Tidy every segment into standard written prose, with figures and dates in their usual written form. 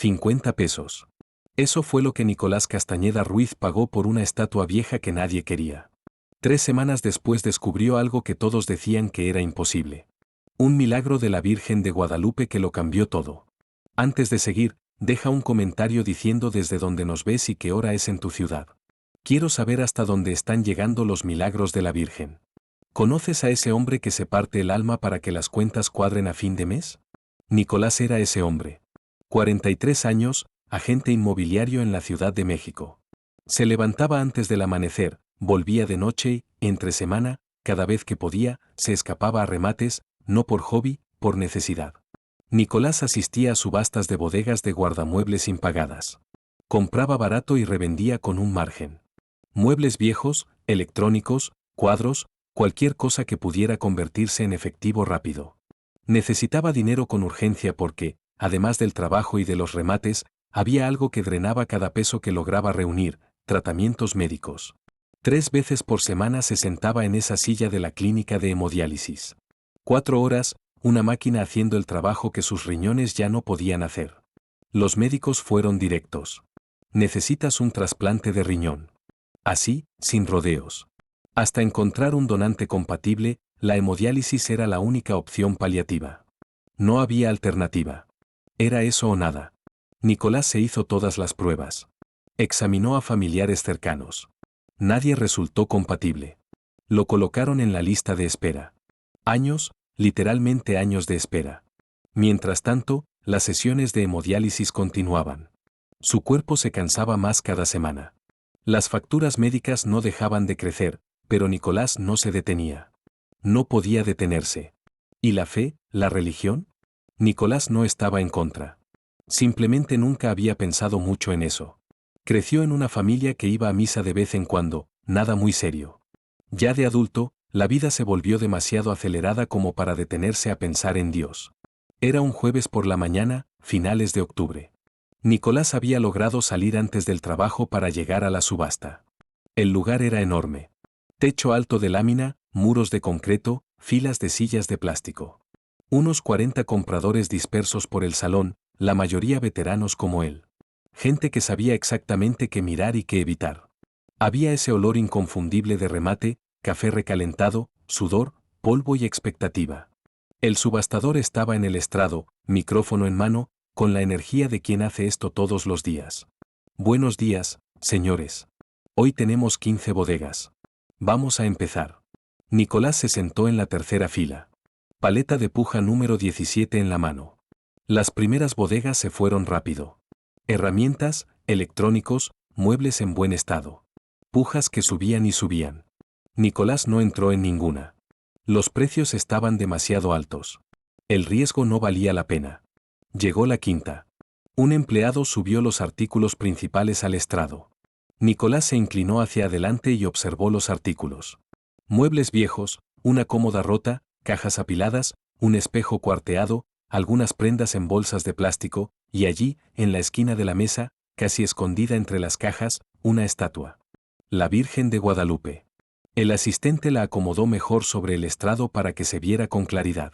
50 pesos. Eso fue lo que Nicolás Castañeda Ruiz pagó por una estatua vieja que nadie quería. 3 semanas después descubrió algo que todos decían que era imposible. Un milagro de la Virgen de Guadalupe que lo cambió todo. Antes de seguir, deja un comentario diciendo desde dónde nos ves y qué hora es en tu ciudad. Quiero saber hasta dónde están llegando los milagros de la Virgen. ¿Conoces a ese hombre que se parte el alma para que las cuentas cuadren a fin de mes? Nicolás era ese hombre. 43 años, agente inmobiliario en la Ciudad de México. Se levantaba antes del amanecer, volvía de noche y, entre semana, cada vez que podía, se escapaba a remates, no por hobby, por necesidad. Nicolás asistía a subastas de bodegas de guardamuebles impagadas. Compraba barato y revendía con un margen. Muebles viejos, electrónicos, cuadros, cualquier cosa que pudiera convertirse en efectivo rápido. Necesitaba dinero con urgencia porque, además del trabajo y de los remates, había algo que drenaba cada peso que lograba reunir: tratamientos médicos. 3 veces por semana se sentaba en esa silla de la clínica de hemodiálisis. 4 horas, una máquina haciendo el trabajo que sus riñones ya no podían hacer. Los médicos fueron directos. Necesitas un trasplante de riñón. Así, sin rodeos. Hasta encontrar un donante compatible, la hemodiálisis era la única opción paliativa. No había alternativa. Era eso o nada. Nicolás se hizo todas las pruebas. Examinó a familiares cercanos. Nadie resultó compatible. Lo colocaron en la lista de espera. Años, literalmente años de espera. Mientras tanto, las sesiones de hemodiálisis continuaban. Su cuerpo se cansaba más cada semana. Las facturas médicas no dejaban de crecer, pero Nicolás no se detenía. No podía detenerse. ¿Y la fe, la religión? Nicolás no estaba en contra. Simplemente nunca había pensado mucho en eso. Creció en una familia que iba a misa de vez en cuando, nada muy serio. Ya de adulto, la vida se volvió demasiado acelerada como para detenerse a pensar en Dios. Era un jueves por la mañana, finales de octubre. Nicolás había logrado salir antes del trabajo para llegar a la subasta. El lugar era enorme. Techo alto de lámina, muros de concreto, filas de sillas de plástico. Unos 40 compradores dispersos por el salón, la mayoría veteranos como él. Gente que sabía exactamente qué mirar y qué evitar. Había ese olor inconfundible de remate, café recalentado, sudor, polvo y expectativa. El subastador estaba en el estrado, micrófono en mano, con la energía de quien hace esto todos los días. Buenos días, señores. Hoy tenemos 15 bodegas. Vamos a empezar. Nicolás se sentó en la tercera fila. Paleta de puja número 17 en la mano. Las primeras bodegas se fueron rápido. Herramientas, electrónicos, muebles en buen estado. Pujas que subían y subían. Nicolás no entró en ninguna. Los precios estaban demasiado altos. El riesgo no valía la pena. Llegó la quinta. Un empleado subió los artículos principales al estrado. Nicolás se inclinó hacia adelante y observó los artículos. Muebles viejos, una cómoda rota, cajas apiladas, un espejo cuarteado, algunas prendas en bolsas de plástico, y allí, en la esquina de la mesa, casi escondida entre las cajas, una estatua. La Virgen de Guadalupe. El asistente la acomodó mejor sobre el estrado para que se viera con claridad.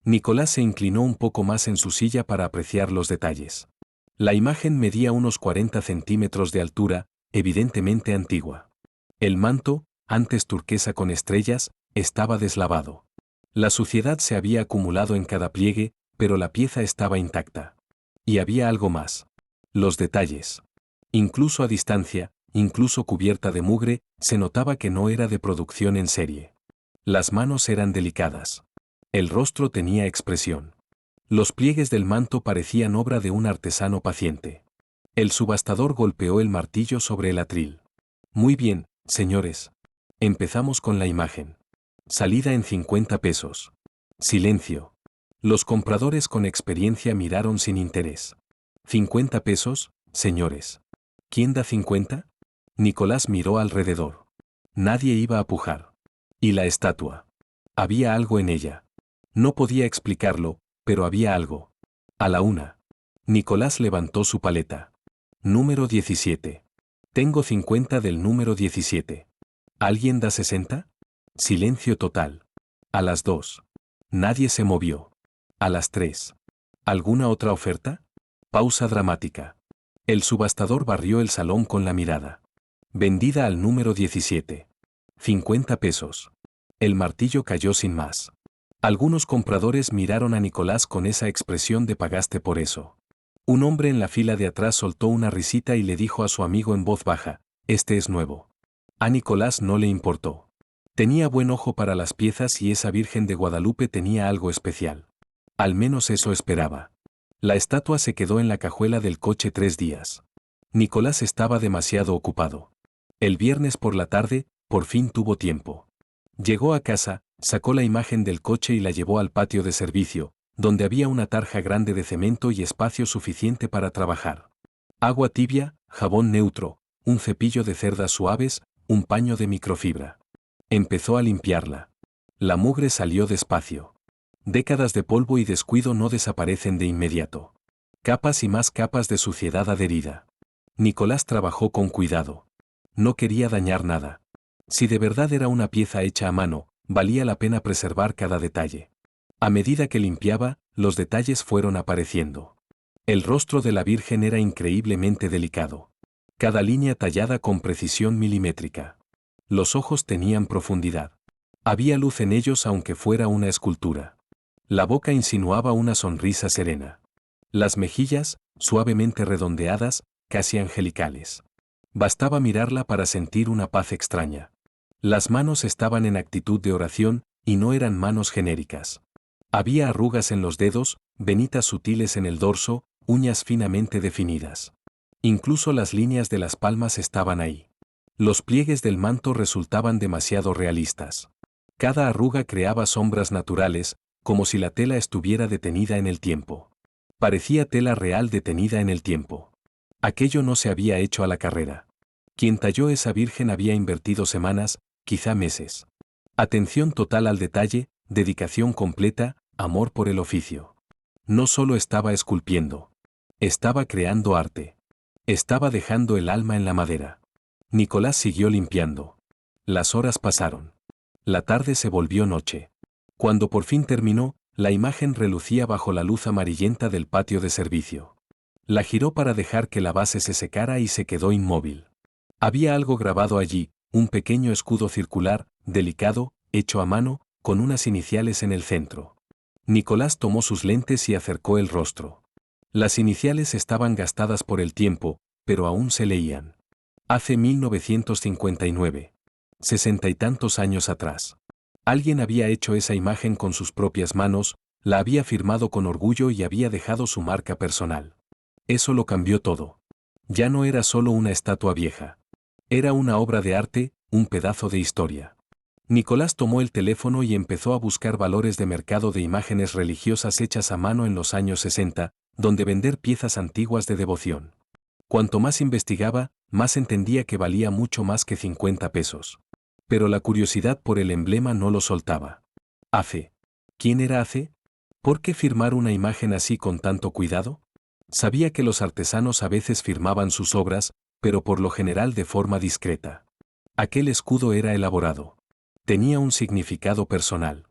Nicolás se inclinó un poco más en su silla para apreciar los detalles. La imagen medía unos 40 centímetros de altura, evidentemente antigua. El manto, antes turquesa con estrellas, estaba deslavado. La suciedad se había acumulado en cada pliegue, pero la pieza estaba intacta. Y había algo más. Los detalles. Incluso a distancia, incluso cubierta de mugre, se notaba que no era de producción en serie. Las manos eran delicadas. El rostro tenía expresión. Los pliegues del manto parecían obra de un artesano paciente. El subastador golpeó el martillo sobre el atril. Muy bien, señores. Empezamos con la imagen. Salida en 50 pesos. Silencio. Los compradores con experiencia miraron sin interés. 50 pesos, señores. ¿Quién da 50? Nicolás miró alrededor. Nadie iba a pujar. ¿Y la estatua? Había algo en ella. No podía explicarlo, pero había algo. A la una. Nicolás levantó su paleta. Número 17. Tengo 50 del número 17. ¿Alguien da 60? Silencio total. A las 2. Nadie se movió. A las 3. ¿Alguna otra oferta? Pausa dramática. El subastador barrió el salón con la mirada. Vendida al número 17. 50 pesos. El martillo cayó sin más. Algunos compradores miraron a Nicolás con esa expresión de pagaste por eso. Un hombre en la fila de atrás soltó una risita y le dijo a su amigo en voz baja, este es nuevo. A Nicolás no le importó. Tenía buen ojo para las piezas y esa Virgen de Guadalupe tenía algo especial. Al menos eso esperaba. La estatua se quedó en la cajuela del coche 3 días. Nicolás estaba demasiado ocupado. El viernes por la tarde, por fin tuvo tiempo. Llegó a casa, sacó la imagen del coche y la llevó al patio de servicio, donde había una tarja grande de cemento y espacio suficiente para trabajar. Agua tibia, jabón neutro, un cepillo de cerdas suaves, un paño de microfibra. Empezó a limpiarla. La mugre salió despacio. Décadas de polvo y descuido no desaparecen de inmediato. Capas y más capas de suciedad adherida. Nicolás trabajó con cuidado. No quería dañar nada. Si de verdad era una pieza hecha a mano, valía la pena preservar cada detalle. A medida que limpiaba, los detalles fueron apareciendo. El rostro de la Virgen era increíblemente delicado. Cada línea tallada con precisión milimétrica. Los ojos tenían profundidad. Había luz en ellos aunque fuera una escultura. La boca insinuaba una sonrisa serena. Las mejillas, suavemente redondeadas, casi angelicales. Bastaba mirarla para sentir una paz extraña. Las manos estaban en actitud de oración, y no eran manos genéricas. Había arrugas en los dedos, venitas sutiles en el dorso, uñas finamente definidas. Incluso las líneas de las palmas estaban ahí. Los pliegues del manto resultaban demasiado realistas. Cada arruga creaba sombras naturales, como si la tela estuviera detenida en el tiempo. Parecía tela real detenida en el tiempo. Aquello no se había hecho a la carrera. Quien talló esa Virgen había invertido semanas, quizá meses. Atención total al detalle, dedicación completa, amor por el oficio. No solo estaba esculpiendo. Estaba creando arte. Estaba dejando el alma en la madera. Nicolás siguió limpiando. Las horas pasaron. La tarde se volvió noche. Cuando por fin terminó, la imagen relucía bajo la luz amarillenta del patio de servicio. La giró para dejar que la base se secara y se quedó inmóvil. Había algo grabado allí, un pequeño escudo circular, delicado, hecho a mano, con unas iniciales en el centro. Nicolás tomó sus lentes y acercó el rostro. Las iniciales estaban gastadas por el tiempo, pero aún se leían. Hace 1959. 60 y tantos años atrás. Alguien había hecho esa imagen con sus propias manos, la había firmado con orgullo y había dejado su marca personal. Eso lo cambió todo. Ya no era solo una estatua vieja. Era una obra de arte, un pedazo de historia. Nicolás tomó el teléfono y empezó a buscar valores de mercado de imágenes religiosas hechas a mano en los años 60, donde vender piezas antiguas de devoción. Cuanto más investigaba, más entendía que valía mucho más que 50 pesos. Pero la curiosidad por el emblema no lo soltaba. Ace. ¿Quién era Ace? ¿Por qué firmar una imagen así con tanto cuidado? Sabía que los artesanos a veces firmaban sus obras, pero por lo general de forma discreta. Aquel escudo era elaborado. Tenía un significado personal.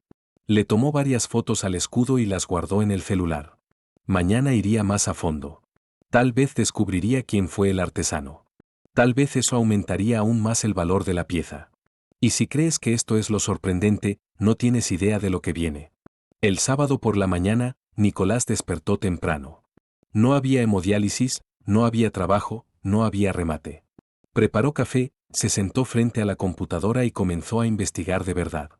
Le tomó varias fotos al escudo y las guardó en el celular. Mañana iría más a fondo. Tal vez descubriría quién fue el artesano. Tal vez eso aumentaría aún más el valor de la pieza. Y si crees que esto es lo sorprendente, no tienes idea de lo que viene. El sábado por la mañana, Nicolás despertó temprano. No había hemodiálisis, no había trabajo, no había remate. Preparó café, se sentó frente a la computadora y comenzó a investigar de verdad.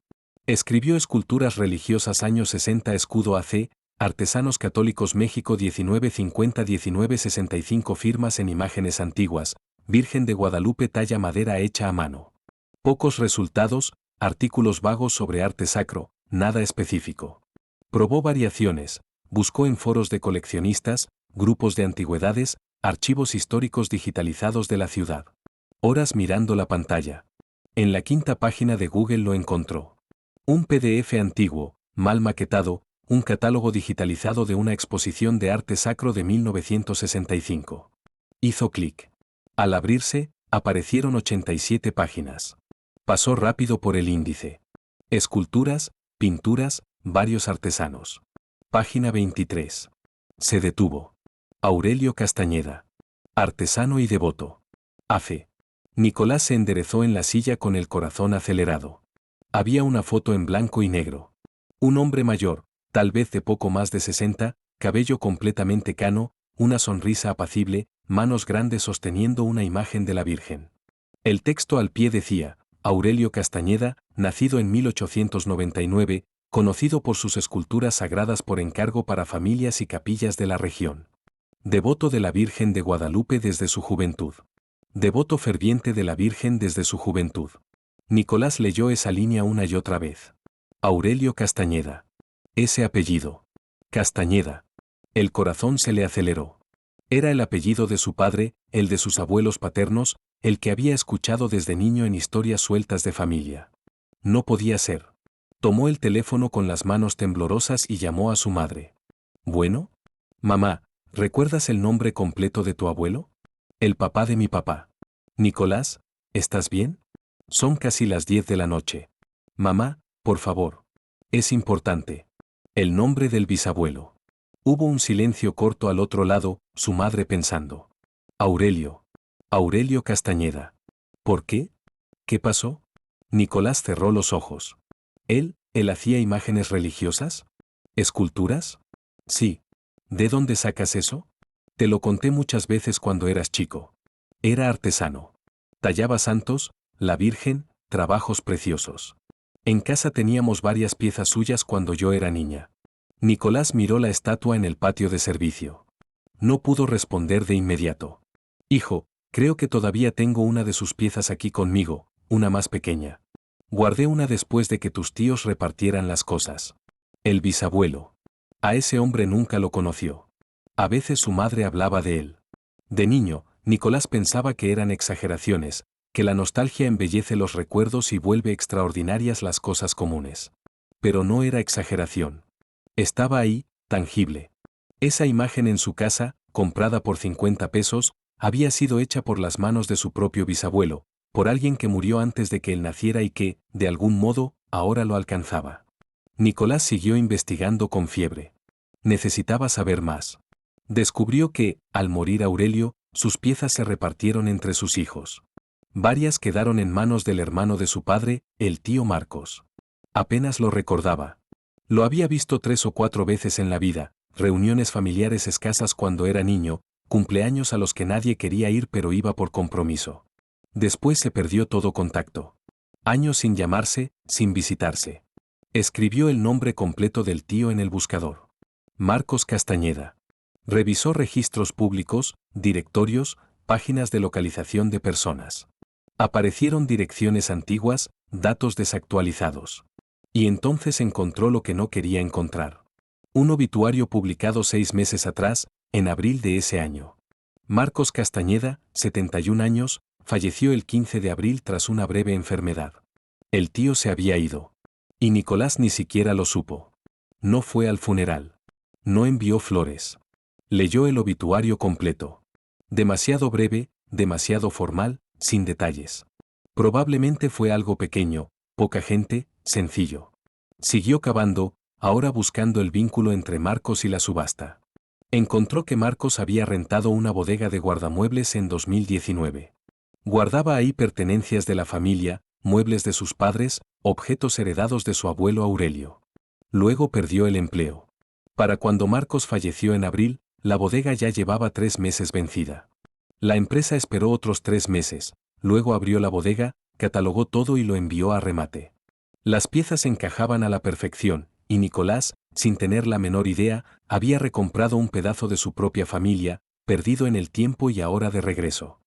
Escribió esculturas religiosas años 60 escudo AC, Artesanos Católicos México 1950-1965 firmas en imágenes antiguas, Virgen de Guadalupe talla madera hecha a mano. Pocos resultados, artículos vagos sobre arte sacro, nada específico. Probó variaciones, buscó en foros de coleccionistas, grupos de antigüedades, archivos históricos digitalizados de la ciudad. Horas mirando la pantalla. En la quinta página de Google lo encontró. Un PDF antiguo, mal maquetado, un catálogo digitalizado de una exposición de arte sacro de 1965. Hizo clic. Al abrirse, aparecieron 87 páginas. Pasó rápido por el índice. Esculturas, pinturas, varios artesanos. Página 23. Se detuvo. Aurelio Castañeda. Artesano y devoto. Afe. Nicolás se enderezó en la silla con el corazón acelerado. Había una foto en blanco y negro. Un hombre mayor, tal vez de poco más de 60, cabello completamente cano, una sonrisa apacible, manos grandes sosteniendo una imagen de la Virgen. El texto al pie decía: Aurelio Castañeda, nacido en 1899, conocido por sus esculturas sagradas por encargo para familias y capillas de la región. Devoto de la Virgen de Guadalupe desde su juventud. Devoto ferviente de la Virgen desde su juventud. Nicolás leyó esa línea una y otra vez. Aurelio Castañeda. Ese apellido. Castañeda. El corazón se le aceleró. Era el apellido de su padre, el de sus abuelos paternos, el que había escuchado desde niño en historias sueltas de familia. No podía ser. Tomó el teléfono con las manos temblorosas y llamó a su madre. ¿Bueno? Mamá, ¿recuerdas el nombre completo de tu abuelo? El papá de mi papá. Nicolás, ¿estás bien? Son casi las 10 de la noche. Mamá, por favor. Es importante. El nombre del bisabuelo. Hubo un silencio corto al otro lado, su madre pensando. Aurelio. Aurelio Castañeda. ¿Por qué? ¿Qué pasó? Nicolás cerró los ojos. ¿Él hacía imágenes religiosas? ¿Esculturas? Sí. ¿De dónde sacas eso? Te lo conté muchas veces cuando eras chico. Era artesano. Tallaba santos, la Virgen, trabajos preciosos. En casa teníamos varias piezas suyas cuando yo era niña. Nicolás miró la estatua en el patio de servicio. No pudo responder de inmediato. Hijo, creo que todavía tengo una de sus piezas aquí conmigo, una más pequeña. Guardé una después de que tus tíos repartieran las cosas. El bisabuelo. A ese hombre nunca lo conoció. A veces su madre hablaba de él. De niño, Nicolás pensaba que eran exageraciones, que la nostalgia embellece los recuerdos y vuelve extraordinarias las cosas comunes. Pero no era exageración. Estaba ahí, tangible. Esa imagen en su casa, comprada por 50 pesos, había sido hecha por las manos de su propio bisabuelo, por alguien que murió antes de que él naciera y que, de algún modo, ahora lo alcanzaba. Nicolás siguió investigando con fiebre. Necesitaba saber más. Descubrió que, al morir Aurelio, sus piezas se repartieron entre sus hijos. Varias quedaron en manos del hermano de su padre, el tío Marcos. Apenas lo recordaba. Lo había visto 3 o 4 veces en la vida, reuniones familiares escasas cuando era niño, cumpleaños a los que nadie quería ir pero iba por compromiso. Después se perdió todo contacto. Años sin llamarse, sin visitarse. Escribió el nombre completo del tío en el buscador. Marcos Castañeda. Revisó registros públicos, directorios, páginas de localización de personas. Aparecieron direcciones antiguas, datos desactualizados. Y entonces encontró lo que no quería encontrar. Un obituario publicado 6 meses atrás, en abril de ese año. Marcos Castañeda, 71 años, falleció el 15 de abril tras una breve enfermedad. El tío se había ido. Y Nicolás ni siquiera lo supo. No fue al funeral. No envió flores. Leyó el obituario completo. Demasiado breve, demasiado formal, sin detalles. Probablemente fue algo pequeño, poca gente, sencillo. Siguió cavando, ahora buscando el vínculo entre Marcos y la subasta. Encontró que Marcos había rentado una bodega de guardamuebles en 2019. Guardaba ahí pertenencias de la familia, muebles de sus padres, objetos heredados de su abuelo Aurelio. Luego perdió el empleo. Para cuando Marcos falleció en abril, la bodega ya llevaba 3 meses vencida. La empresa esperó otros 3 meses, luego abrió la bodega, catalogó todo y lo envió a remate. Las piezas encajaban a la perfección, y Nicolás, sin tener la menor idea, había recomprado un pedazo de su propia familia, perdido en el tiempo y ahora de regreso.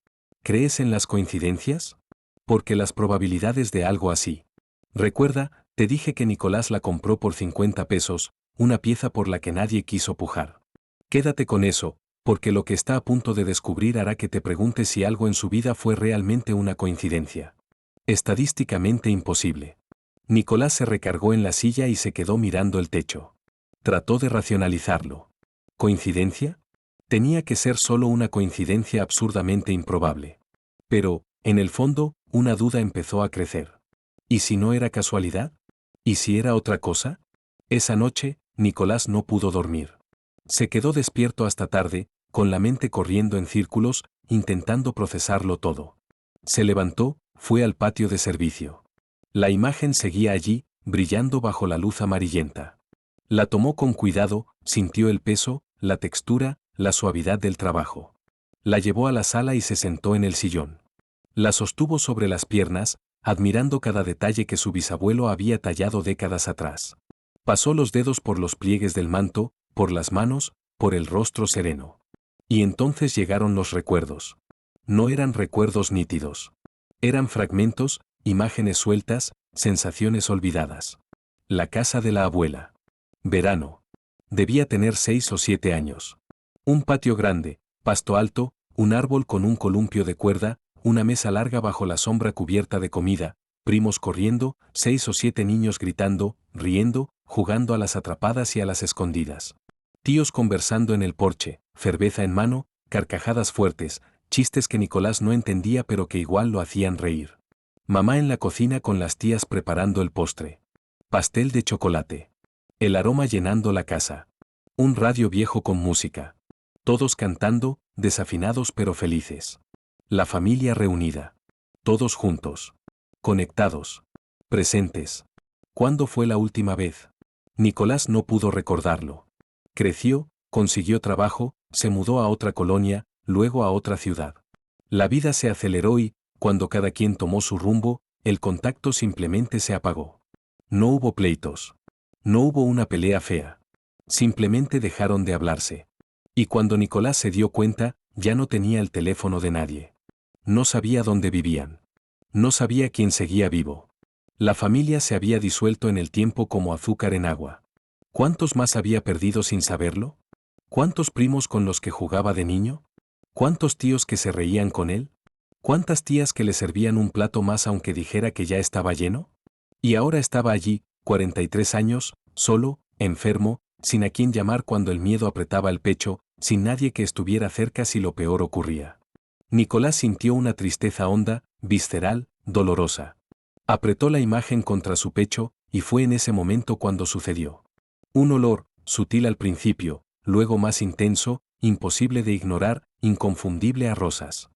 ¿Crees en las coincidencias? Porque las probabilidades de algo así. Recuerda, te dije que Nicolás la compró por 50 pesos, una pieza por la que nadie quiso pujar. Quédate con eso, porque lo que está a punto de descubrir hará que te preguntes si algo en su vida fue realmente una coincidencia. Estadísticamente imposible. Nicolás se recargó en la silla y se quedó mirando el techo. Trató de racionalizarlo. ¿Coincidencia? Tenía que ser solo una coincidencia absurdamente improbable. Pero, en el fondo, una duda empezó a crecer. ¿Y si no era casualidad? ¿Y si era otra cosa? Esa noche, Nicolás no pudo dormir. Se quedó despierto hasta tarde, con la mente corriendo en círculos, intentando procesarlo todo. Se levantó, fue al patio de servicio. La imagen seguía allí, brillando bajo la luz amarillenta. La tomó con cuidado, sintió el peso, la textura, la suavidad del trabajo. La llevó a la sala y se sentó en el sillón. La sostuvo sobre las piernas, admirando cada detalle que su bisabuelo había tallado décadas atrás. Pasó los dedos por los pliegues del manto, por las manos, por el rostro sereno. Y entonces llegaron los recuerdos. No eran recuerdos nítidos. Eran fragmentos, imágenes sueltas, sensaciones olvidadas. La casa de la abuela. Verano. Debía tener 6 o 7 años. Un patio grande, pasto alto, un árbol con un columpio de cuerda, una mesa larga bajo la sombra cubierta de comida, primos corriendo, 6 o 7 niños gritando, riendo, jugando a las atrapadas y a las escondidas. Tíos conversando en el porche, cerveza en mano, carcajadas fuertes, chistes que Nicolás no entendía pero que igual lo hacían reír. Mamá en la cocina con las tías preparando el postre. Pastel de chocolate. El aroma llenando la casa. Un radio viejo con música. Todos cantando, desafinados pero felices. La familia reunida. Todos juntos. Conectados. Presentes. ¿Cuándo fue la última vez? Nicolás no pudo recordarlo. Creció, consiguió trabajo, se mudó a otra colonia, luego a otra ciudad. La vida se aceleró y, cuando cada quien tomó su rumbo, el contacto simplemente se apagó. No hubo pleitos. No hubo una pelea fea. Simplemente dejaron de hablarse. Y cuando Nicolás se dio cuenta, ya no tenía el teléfono de nadie. No sabía dónde vivían. No sabía quién seguía vivo. La familia se había disuelto en el tiempo como azúcar en agua. ¿Cuántos más había perdido sin saberlo? ¿Cuántos primos con los que jugaba de niño? ¿Cuántos tíos que se reían con él? ¿Cuántas tías que le servían un plato más aunque dijera que ya estaba lleno? Y ahora estaba allí, 43 años, solo, enfermo, sin a quién llamar cuando el miedo apretaba el pecho, sin nadie que estuviera cerca si lo peor ocurría. Nicolás sintió una tristeza honda, visceral, dolorosa. Apretó la imagen contra su pecho, y fue en ese momento cuando sucedió. Un olor, sutil al principio, luego más intenso, imposible de ignorar, inconfundible a rosas.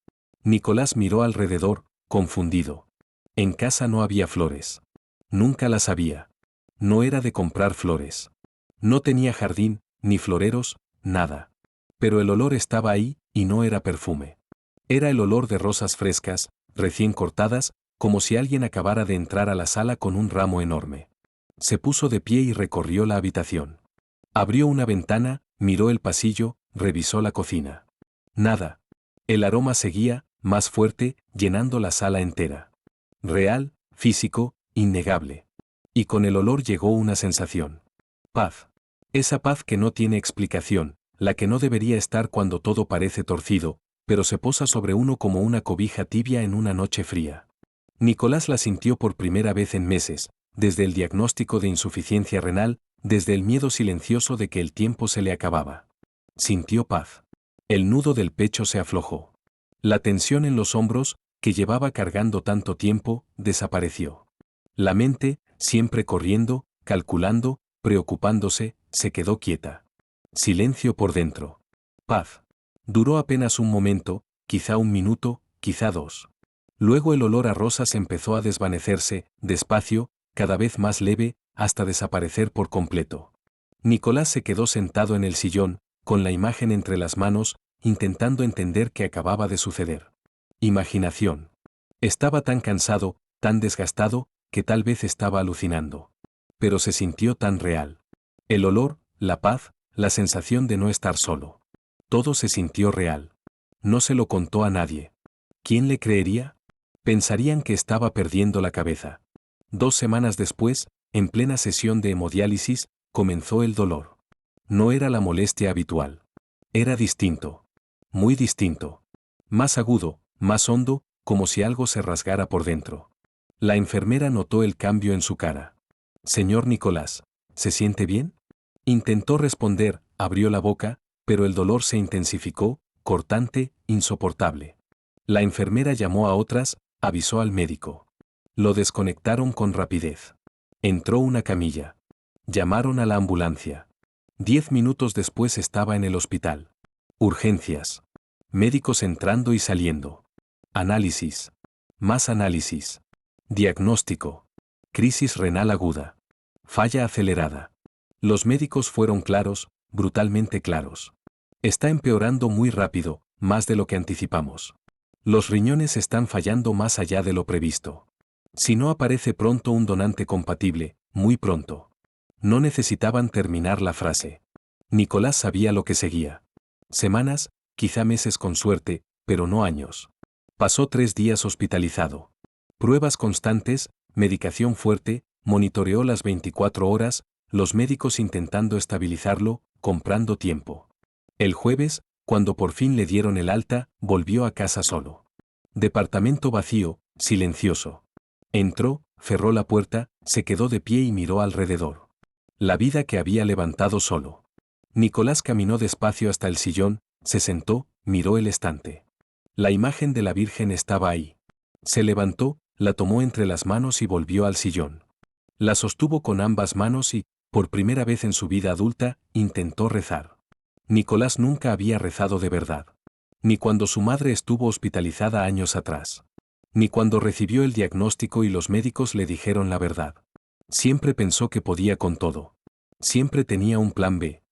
Nicolás miró alrededor, confundido. En casa no había flores. Nunca las había. No era de comprar flores. No tenía jardín, ni floreros, nada. Pero el olor estaba ahí, y no era perfume. Era el olor de rosas frescas, recién cortadas, como si alguien acabara de entrar a la sala con un ramo enorme. Se puso de pie y recorrió la habitación. Abrió una ventana, miró el pasillo, revisó la cocina. Nada. El aroma seguía, más fuerte, llenando la sala entera. Real, físico, innegable. Y con el olor llegó una sensación. Paz. Esa paz que no tiene explicación, la que no debería estar cuando todo parece torcido, pero se posa sobre uno como una cobija tibia en una noche fría. Nicolás la sintió por primera vez en meses, desde el diagnóstico de insuficiencia renal, desde el miedo silencioso de que el tiempo se le acababa. Sintió paz. El nudo del pecho se aflojó. La tensión en los hombros, que llevaba cargando tanto tiempo, desapareció. La mente, siempre corriendo, calculando, preocupándose, se quedó quieta. Silencio por dentro. Paz. Duró apenas un momento, quizá un minuto, quizá dos. Luego el olor a rosas empezó a desvanecerse, despacio, cada vez más leve, hasta desaparecer por completo. Nicolás se quedó sentado en el sillón, con la imagen entre las manos, intentando entender qué acababa de suceder. Imaginación. Estaba tan cansado, tan desgastado, que tal vez estaba alucinando. Pero se sintió tan real. El olor, la paz, la sensación de no estar solo. Todo se sintió real. No se lo contó a nadie. ¿Quién le creería? Pensarían que estaba perdiendo la cabeza. 2 semanas después, en plena sesión de hemodiálisis, comenzó el dolor. No era la molestia habitual. Era distinto. Muy distinto. Más agudo, más hondo, como si algo se rasgara por dentro. La enfermera notó el cambio en su cara. Señor Nicolás, ¿se siente bien? Intentó responder, abrió la boca, pero el dolor se intensificó, cortante, insoportable. La enfermera llamó a otras, avisó al médico. Lo desconectaron con rapidez. Entró una camilla. Llamaron a la ambulancia. 10 minutos después estaba en el hospital. Urgencias. Médicos entrando y saliendo. Análisis. Más análisis. Diagnóstico. Crisis renal aguda. Falla acelerada. Los médicos fueron claros, brutalmente claros. Está empeorando muy rápido, más de lo que anticipamos. Los riñones están fallando más allá de lo previsto. Si no aparece pronto un donante compatible, muy pronto. No necesitaban terminar la frase. Nicolás sabía lo que seguía. Semanas, quizá meses con suerte, pero no años. Pasó 3 días hospitalizado. Pruebas constantes, medicación fuerte, monitoreó las 24 horas, los médicos intentando estabilizarlo, comprando tiempo. El jueves, cuando por fin le dieron el alta, volvió a casa solo. Departamento vacío, silencioso. Entró, cerró la puerta, se quedó de pie y miró alrededor. La vida que había levantado solo. Nicolás caminó despacio hasta el sillón, se sentó, miró el estante. La imagen de la Virgen estaba ahí. Se levantó, la tomó entre las manos y volvió al sillón. La sostuvo con ambas manos y, por primera vez en su vida adulta, intentó rezar. Nicolás nunca había rezado de verdad. Ni cuando su madre estuvo hospitalizada años atrás. Ni cuando recibió el diagnóstico y los médicos le dijeron la verdad. Siempre pensó que podía con todo. Siempre tenía un plan B.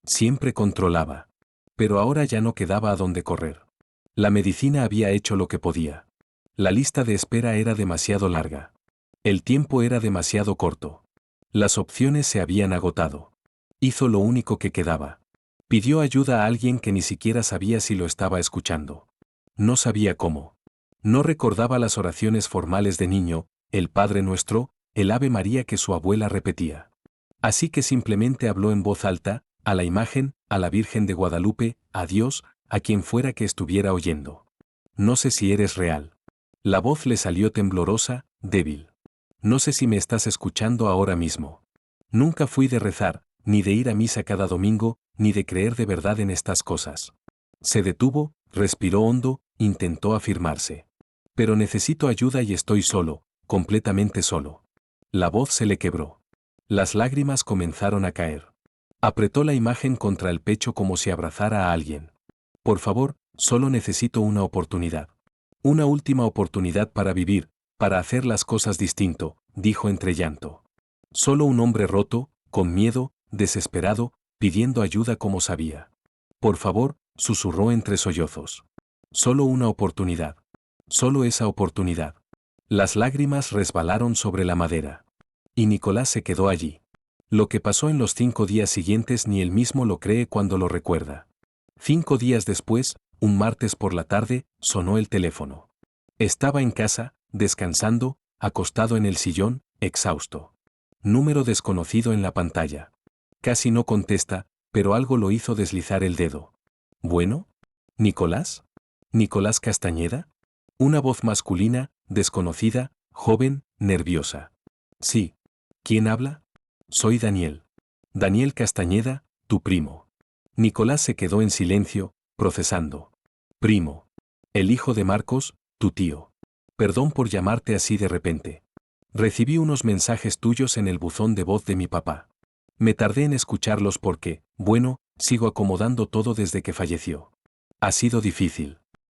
Siempre controlaba. Pero ahora ya no quedaba a dónde correr. La medicina había hecho lo que podía. La lista de espera era demasiado larga. El tiempo era demasiado corto. Las opciones se habían agotado. Hizo lo único que quedaba. Pidió ayuda a alguien que ni siquiera sabía si lo estaba escuchando. No sabía cómo. No recordaba las oraciones formales de niño, el Padre Nuestro, el Ave María que su abuela repetía. Así que simplemente habló en voz alta, a la imagen, a la Virgen de Guadalupe, a Dios, a quien fuera que estuviera oyendo. No sé si eres real. La voz le salió temblorosa, débil. No sé si me estás escuchando ahora mismo. Nunca fui de rezar, ni de ir a misa cada domingo, ni de creer de verdad en estas cosas. Se detuvo, respiró hondo, intentó afirmarse. Pero necesito ayuda y estoy solo, completamente solo. La voz se le quebró. Las lágrimas comenzaron a caer. Apretó la imagen contra el pecho como si abrazara a alguien. Por favor, solo necesito una oportunidad. Una última oportunidad para vivir, para hacer las cosas distinto, dijo entre llanto. Solo un hombre roto, con miedo, desesperado, pidiendo ayuda como sabía. Por favor, susurró entre sollozos. Solo una oportunidad. Solo esa oportunidad. Las lágrimas resbalaron sobre la madera. Y Nicolás se quedó allí. Lo que pasó en los 5 días siguientes ni él mismo lo cree cuando lo recuerda. 5 días después, un martes por la tarde, sonó el teléfono. Estaba en casa, descansando, acostado en el sillón, exhausto. Número desconocido en la pantalla. Casi no contesta, pero algo lo hizo deslizar el dedo. ¿Bueno? ¿Nicolás? ¿Nicolás Castañeda? Una voz masculina, desconocida, joven, nerviosa. Sí. ¿Quién habla? Soy Daniel. Daniel Castañeda, tu primo. Nicolás se quedó en silencio, procesando. Primo. El hijo de Marcos, tu tío. Perdón por llamarte así de repente. Recibí unos mensajes tuyos en el buzón de voz de mi papá. Me tardé en escucharlos porque, bueno, sigo acomodando todo desde que falleció. Ha sido difícil.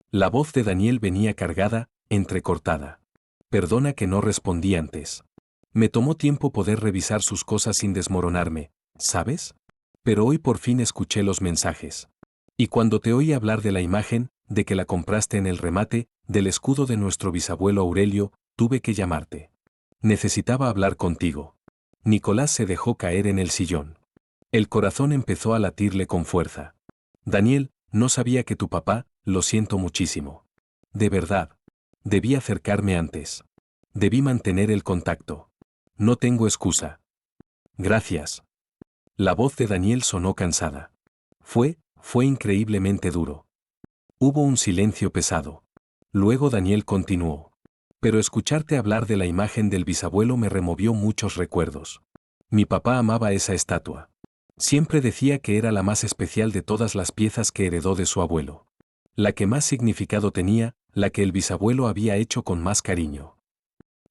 La voz de Daniel venía cargada, entrecortada. Perdona que no respondí antes. Me tomó tiempo poder revisar sus cosas sin desmoronarme, ¿sabes? Pero hoy por fin escuché los mensajes. Y cuando te oí hablar de la imagen, de que la compraste en el remate, del escudo de nuestro bisabuelo Aurelio, tuve que llamarte. Necesitaba hablar contigo. Nicolás se dejó caer en el sillón. El corazón empezó a latirle con fuerza. Daniel, no sabía que tu papá, lo siento muchísimo. De verdad. Debí acercarme antes. Debí mantener el contacto. No tengo excusa. Gracias. La voz de Daniel sonó cansada. Fue increíblemente duro. Hubo un silencio pesado. Luego Daniel continuó. Pero escucharte hablar de la imagen del bisabuelo me removió muchos recuerdos. Mi papá amaba esa estatua. Siempre decía que era la más especial de todas las piezas que heredó de su abuelo. La que más significado tenía, la que el bisabuelo había hecho con más cariño.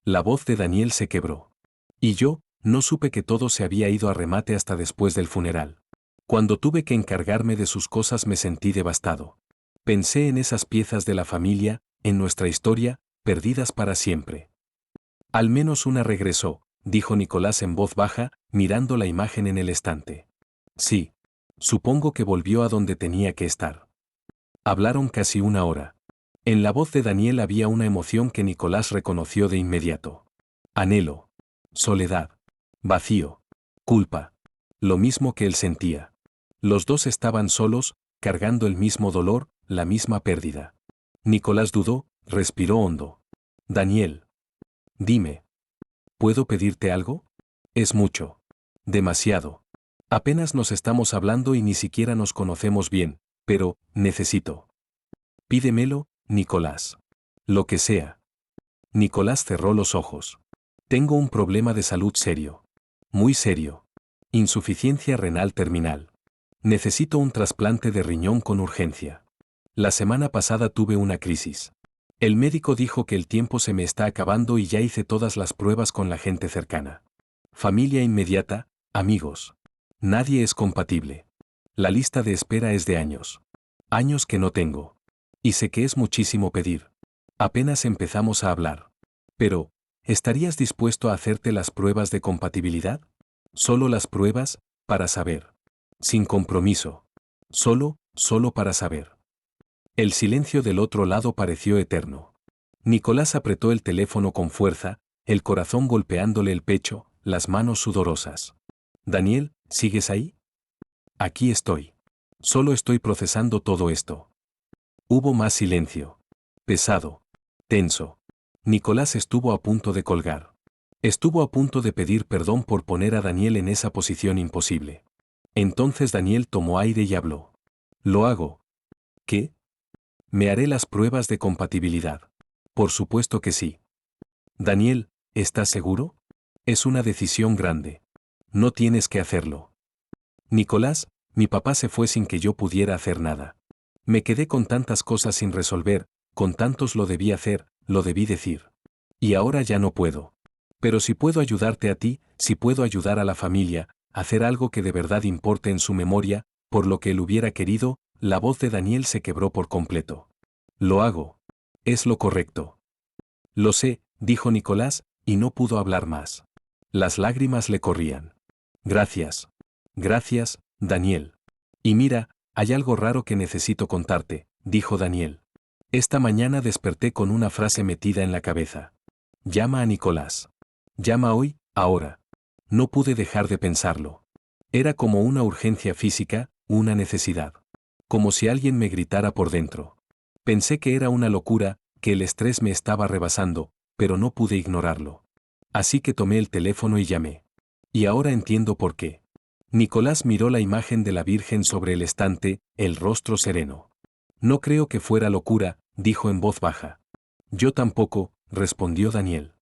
La voz de Daniel se quebró. Y yo, no supe que todo se había ido a remate hasta después del funeral. Cuando tuve que encargarme de sus cosas me sentí devastado. Pensé en esas piezas de la familia, en nuestra historia, perdidas para siempre. Al menos una regresó, dijo Nicolás en voz baja, mirando la imagen en el estante. Sí. Supongo que volvió a donde tenía que estar. Hablaron casi una hora. En la voz de Daniel había una emoción que Nicolás reconoció de inmediato. Anhelo. Soledad. Vacío. Culpa. Lo mismo que él sentía. Los dos estaban solos, cargando el mismo dolor, la misma pérdida. Nicolás dudó, respiró hondo. Daniel. Dime. ¿Puedo pedirte algo? Es mucho. Demasiado. Apenas nos estamos hablando y ni siquiera nos conocemos bien, pero, necesito. Pídemelo, Nicolás. Lo que sea. Nicolás cerró los ojos. Tengo un problema de salud serio. Muy serio. Insuficiencia renal terminal. Necesito un trasplante de riñón con urgencia. La semana pasada tuve una crisis. El médico dijo que el tiempo se me está acabando y ya hice todas las pruebas con la gente cercana. Familia inmediata, amigos. Nadie es compatible. La lista de espera es de años. Años que no tengo. Y sé que es muchísimo pedir. Apenas empezamos a hablar. Pero, ¿estarías dispuesto a hacerte las pruebas de compatibilidad? Solo las pruebas, para saber. Sin compromiso. Solo para saber. El silencio del otro lado pareció eterno. Nicolás apretó el teléfono con fuerza, el corazón golpeándole el pecho, las manos sudorosas. Daniel, ¿sigues ahí? Aquí estoy. Solo estoy procesando todo esto. Hubo más silencio. Pesado. Tenso. Nicolás estuvo a punto de colgar. Estuvo a punto de pedir perdón por poner a Daniel en esa posición imposible. Entonces Daniel tomó aire y habló. Lo hago. ¿Qué? Me haré las pruebas de compatibilidad. Por supuesto que sí. Daniel, ¿estás seguro? Es una decisión grande. No tienes que hacerlo. Nicolás, mi papá se fue sin que yo pudiera hacer nada. Me quedé con tantas cosas sin resolver, con tantos lo debí hacer, lo debí decir. Y ahora ya no puedo. Pero si puedo ayudarte a ti, si puedo ayudar a la familia, hacer algo que de verdad importe en su memoria, por lo que él hubiera querido, la voz de Daniel se quebró por completo. Lo hago. Es lo correcto. Lo sé, dijo Nicolás, y no pudo hablar más. Las lágrimas le corrían. Gracias. Gracias, Daniel. Y mira, hay algo raro que necesito contarte, dijo Daniel. Esta mañana desperté con una frase metida en la cabeza. Llama a Nicolás. Llama hoy, ahora. No pude dejar de pensarlo. Era como una urgencia física, una necesidad. Como si alguien me gritara por dentro. Pensé que era una locura, que el estrés me estaba rebasando, pero no pude ignorarlo. Así que tomé el teléfono y llamé. Y ahora entiendo por qué. Nicolás miró la imagen de la Virgen sobre el estante, el rostro sereno. No creo que fuera locura, dijo en voz baja. Yo tampoco, respondió Daniel.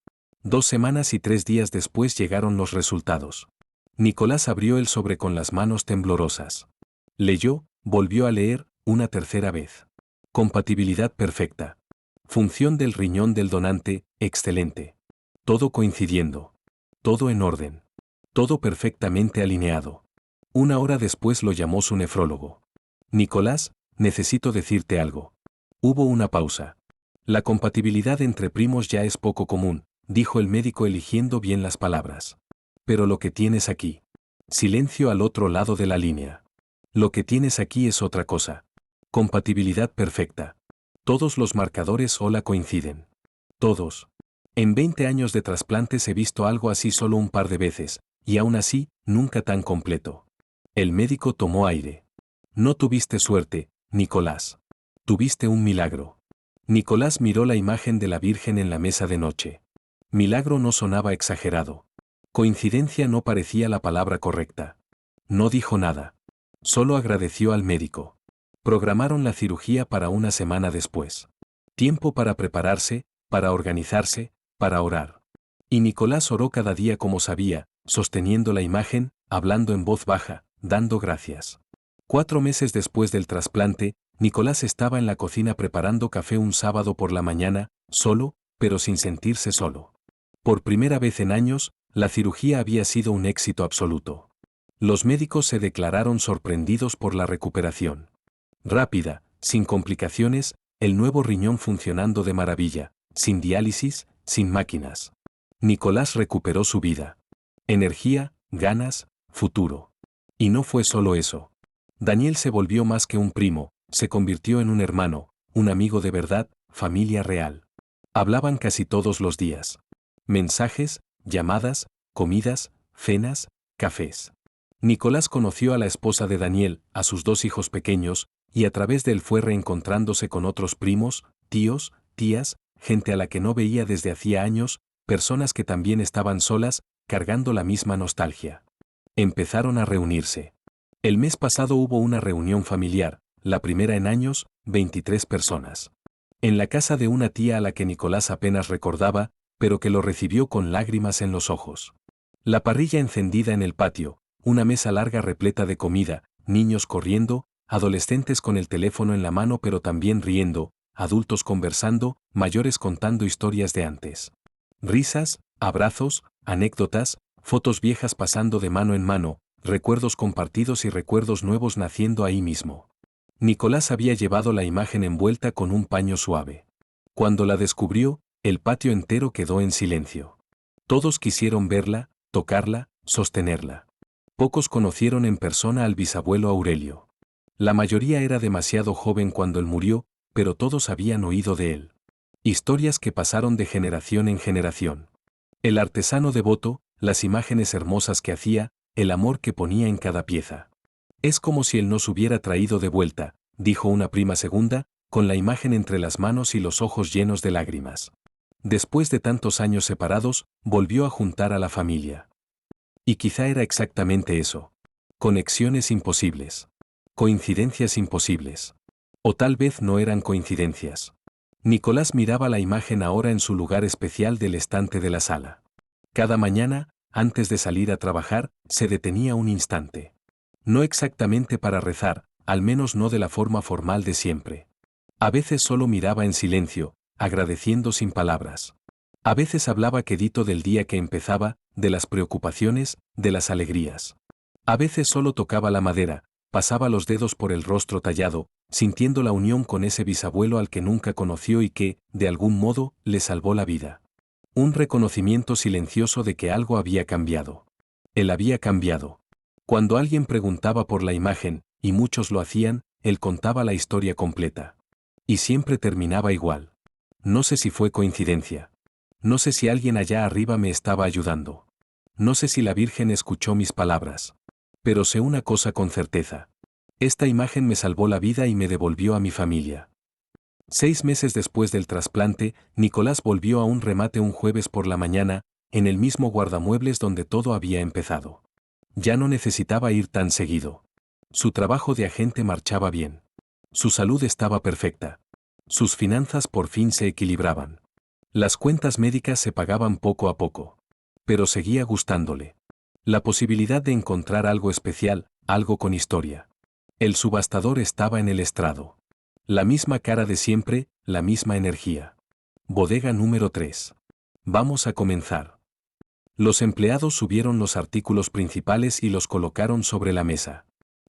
2 semanas y 3 días después llegaron los resultados. Nicolás abrió el sobre con las manos temblorosas. Leyó, volvió a leer, una tercera vez. Compatibilidad perfecta. Función del riñón del donante, excelente. Todo coincidiendo. Todo en orden. Todo perfectamente alineado. 1 hora después lo llamó su nefrólogo. Nicolás, necesito decirte algo. Hubo una pausa. La compatibilidad entre primos ya es poco común, dijo el médico eligiendo bien las palabras. Pero lo que tienes aquí. Silencio al otro lado de la línea. Lo que tienes aquí es otra cosa. Compatibilidad perfecta. Todos los marcadores OLA coinciden. Todos. En 20 años de trasplantes he visto algo así solo un par de veces, y aún así, nunca tan completo. El médico tomó aire. No tuviste suerte, Nicolás. Tuviste un milagro. Nicolás miró la imagen de la Virgen en la mesa de noche. Milagro no sonaba exagerado. Coincidencia no parecía la palabra correcta. No dijo nada. Solo agradeció al médico. Programaron la cirugía para una semana después. Tiempo para prepararse, para organizarse, para orar. Y Nicolás oró cada día como sabía, sosteniendo la imagen, hablando en voz baja, dando gracias. 4 meses después del trasplante, Nicolás estaba en la cocina preparando café un sábado por la mañana, solo, pero sin sentirse solo. Por primera vez en años, la cirugía había sido un éxito absoluto. Los médicos se declararon sorprendidos por la recuperación. Rápida, sin complicaciones, el nuevo riñón funcionando de maravilla, sin diálisis, sin máquinas. Nicolás recuperó su vida. Energía, ganas, futuro. Y no fue solo eso. Daniel se volvió más que un primo, se convirtió en un hermano, un amigo de verdad, familia real. Hablaban casi todos los días. Mensajes, llamadas, comidas, cenas, cafés. Nicolás conoció a la esposa de Daniel, a sus 2 hijos pequeños, y a través de él fue reencontrándose con otros primos, tíos, tías, gente a la que no veía desde hacía años, personas que también estaban solas, cargando la misma nostalgia. Empezaron a reunirse. El mes pasado hubo una reunión familiar, la primera en años, 23 personas. En la casa de una tía a la que Nicolás apenas recordaba, pero que lo recibió con lágrimas en los ojos. La parrilla encendida en el patio, una mesa larga repleta de comida, niños corriendo, adolescentes con el teléfono en la mano pero también riendo, adultos conversando, mayores contando historias de antes. Risas, abrazos, anécdotas, fotos viejas pasando de mano en mano, recuerdos compartidos y recuerdos nuevos naciendo ahí mismo. Nicolás había llevado la imagen envuelta con un paño suave. Cuando la descubrió, el patio entero quedó en silencio. Todos quisieron verla, tocarla, sostenerla. Pocos conocieron en persona al bisabuelo Aurelio. La mayoría era demasiado joven cuando él murió, pero todos habían oído de él. Historias que pasaron de generación en generación. El artesano devoto, las imágenes hermosas que hacía, el amor que ponía en cada pieza. Es como si él nos hubiera traído de vuelta, dijo una prima segunda, con la imagen entre las manos y los ojos llenos de lágrimas. Después de tantos años separados, volvió a juntar a la familia. Y quizá era exactamente eso. Conexiones imposibles. Coincidencias imposibles. O tal vez no eran coincidencias. Nicolás miraba la imagen ahora en su lugar especial del estante de la sala. Cada mañana, antes de salir a trabajar, se detenía un instante. No exactamente para rezar, al menos no de la forma formal de siempre. A veces solo miraba en silencio, agradeciendo sin palabras. A veces hablaba quedito del día que empezaba, de las preocupaciones, de las alegrías. A veces solo tocaba la madera, pasaba los dedos por el rostro tallado, sintiendo la unión con ese bisabuelo al que nunca conoció y que, de algún modo, le salvó la vida. Un reconocimiento silencioso de que algo había cambiado. Él había cambiado. Cuando alguien preguntaba por la imagen, y muchos lo hacían, él contaba la historia completa. Y siempre terminaba igual. No sé si fue coincidencia. No sé si alguien allá arriba me estaba ayudando. No sé si la Virgen escuchó mis palabras. Pero sé una cosa con certeza. Esta imagen me salvó la vida y me devolvió a mi familia. 6 meses después del trasplante, Nicolás volvió a un remate un jueves por la mañana, en el mismo guardamuebles donde todo había empezado. Ya no necesitaba ir tan seguido. Su trabajo de agente marchaba bien. Su salud estaba perfecta. Sus finanzas por fin se equilibraban. Las cuentas médicas se pagaban poco a poco. Pero seguía gustándole. La posibilidad de encontrar algo especial, algo con historia. El subastador estaba en el estrado. La misma cara de siempre, la misma energía. Bodega número 3. Vamos a comenzar. Los empleados subieron los artículos principales y los colocaron sobre la mesa.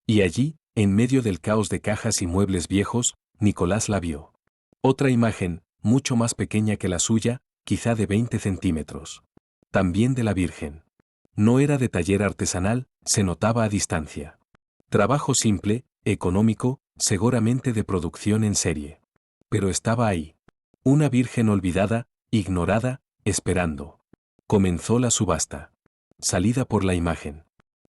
Y allí, en medio del caos de cajas y muebles viejos, Nicolás la vio. Otra imagen, mucho más pequeña que la suya, quizá de 20 centímetros. También de la Virgen. No era de taller artesanal, se notaba a distancia. Trabajo simple, económico, seguramente de producción en serie. Pero estaba ahí. Una Virgen olvidada, ignorada, esperando. Comenzó la subasta. Salida por la imagen.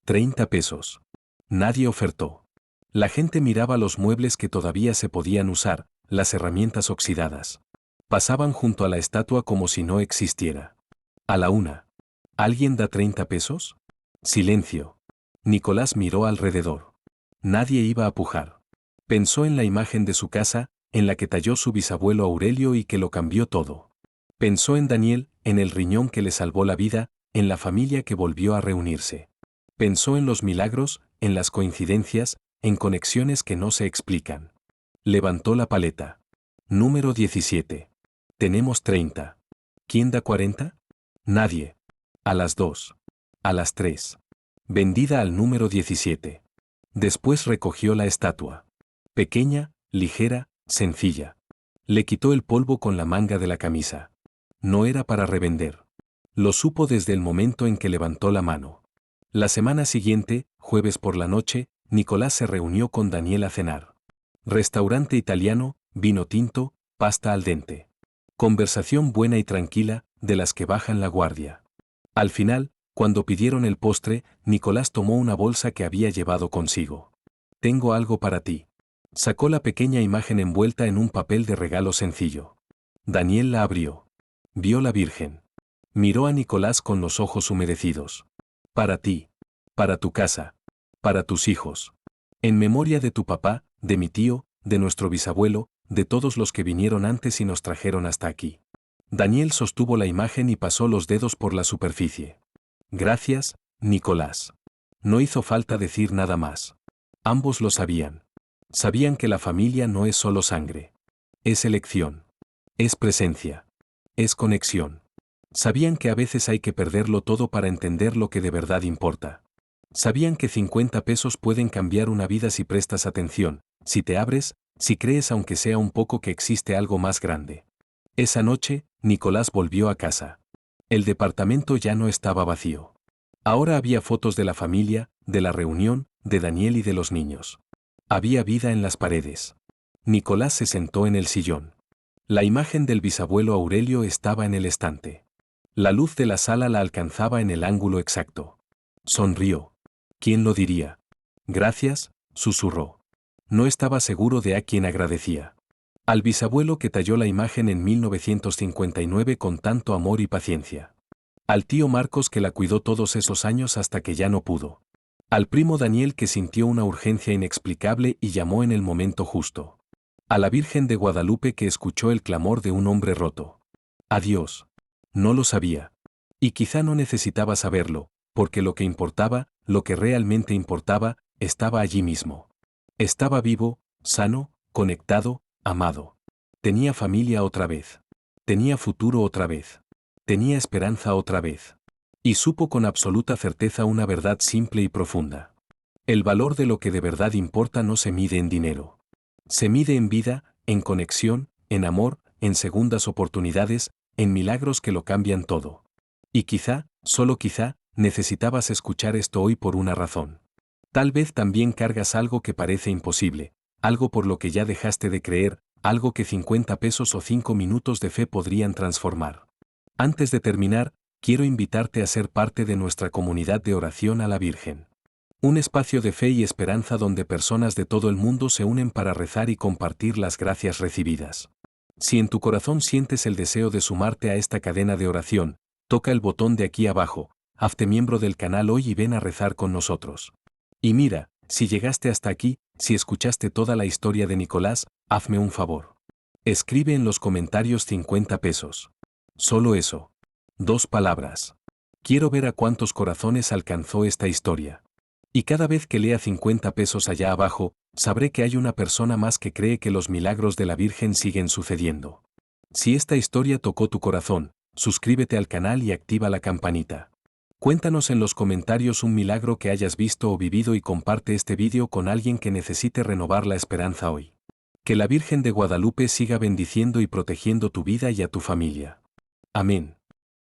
30 pesos. Nadie ofertó. La gente miraba los muebles que todavía se podían usar, las herramientas oxidadas. Pasaban junto a la estatua como si no existiera. A la una. ¿Alguien da 30 pesos? Silencio. Nicolás miró alrededor. Nadie iba a pujar. Pensó en la imagen de su casa, en la que talló su bisabuelo Aurelio y que lo cambió todo. Pensó en Daniel, en el riñón que le salvó la vida, en la familia que volvió a reunirse. Pensó en los milagros, en las coincidencias, en conexiones que no se explican. Levantó la paleta. Número 17. Tenemos 30. ¿Quién da 40? Nadie. A las 2. A las 3. vendida al número 17. Después recogió la estatua. Pequeña, ligera, sencilla. Le quitó el polvo con la manga de la camisa. No era para revender. Lo supo desde el momento en que levantó la mano. La semana siguiente, jueves por la noche, Nicolás se reunió con Daniel a cenar. Restaurante italiano, vino tinto, pasta al dente. Conversación buena y tranquila, de las que bajan la guardia. Al final, cuando pidieron el postre, Nicolás tomó una bolsa que había llevado consigo. Tengo algo para ti. Sacó la pequeña imagen envuelta en un papel de regalo sencillo. Daniel la abrió. Vio la Virgen. Miró a Nicolás con los ojos humedecidos. Para ti. Para tu casa. Para tus hijos. En memoria de tu papá, de mi tío, de nuestro bisabuelo, de todos los que vinieron antes y nos trajeron hasta aquí. Daniel sostuvo la imagen y pasó los dedos por la superficie. Gracias, Nicolás. No hizo falta decir nada más. Ambos lo sabían. Sabían que la familia no es solo sangre. Es elección. Es presencia. Es conexión. Sabían que a veces hay que perderlo todo para entender lo que de verdad importa. Sabían que 50 pesos pueden cambiar una vida si prestas atención, si te abres, si crees aunque sea un poco que existe algo más grande. Esa noche, Nicolás volvió a casa. El departamento ya no estaba vacío. Ahora había fotos de la familia, de la reunión, de Daniel y de los niños. Había vida en las paredes. Nicolás se sentó en el sillón. La imagen del bisabuelo Aurelio estaba en el estante. La luz de la sala la alcanzaba en el ángulo exacto. Sonrió. ¿Quién lo diría? Gracias, susurró. No estaba seguro de a quién agradecía. Al bisabuelo que talló la imagen en 1959 con tanto amor y paciencia. Al tío Marcos que la cuidó todos esos años hasta que ya no pudo. Al primo Daniel que sintió una urgencia inexplicable y llamó en el momento justo. A la Virgen de Guadalupe que escuchó el clamor de un hombre roto. Adiós. No lo sabía. Y quizá no necesitaba saberlo, porque lo que importaba, lo que realmente importaba, estaba allí mismo. Estaba vivo, sano, conectado, amado. Tenía familia otra vez. Tenía futuro otra vez. Tenía esperanza otra vez. Y supo con absoluta certeza una verdad simple y profunda. El valor de lo que de verdad importa no se mide en dinero. Se mide en vida, en conexión, en amor, en segundas oportunidades, en milagros que lo cambian todo. Y quizá, solo quizá, necesitabas escuchar esto hoy por una razón. Tal vez también cargas algo que parece imposible, algo por lo que ya dejaste de creer, algo que 50 pesos o 5 minutos de fe podrían transformar. Antes de terminar, quiero invitarte a ser parte de nuestra comunidad de oración a la Virgen. Un espacio de fe y esperanza donde personas de todo el mundo se unen para rezar y compartir las gracias recibidas. Si en tu corazón sientes el deseo de sumarte a esta cadena de oración, toca el botón de aquí abajo, hazte miembro del canal hoy y ven a rezar con nosotros. Y mira, si llegaste hasta aquí, si escuchaste toda la historia de Nicolás, hazme un favor. Escribe en los comentarios 50 pesos. Solo eso. 2 palabras. Quiero ver a cuántos corazones alcanzó esta historia. Y cada vez que lea 50 pesos allá abajo, sabré que hay una persona más que cree que los milagros de la Virgen siguen sucediendo. Si esta historia tocó tu corazón, suscríbete al canal y activa la campanita. Cuéntanos en los comentarios un milagro que hayas visto o vivido y comparte este vídeo con alguien que necesite renovar la esperanza hoy. Que la Virgen de Guadalupe siga bendiciendo y protegiendo tu vida y a tu familia. Amén.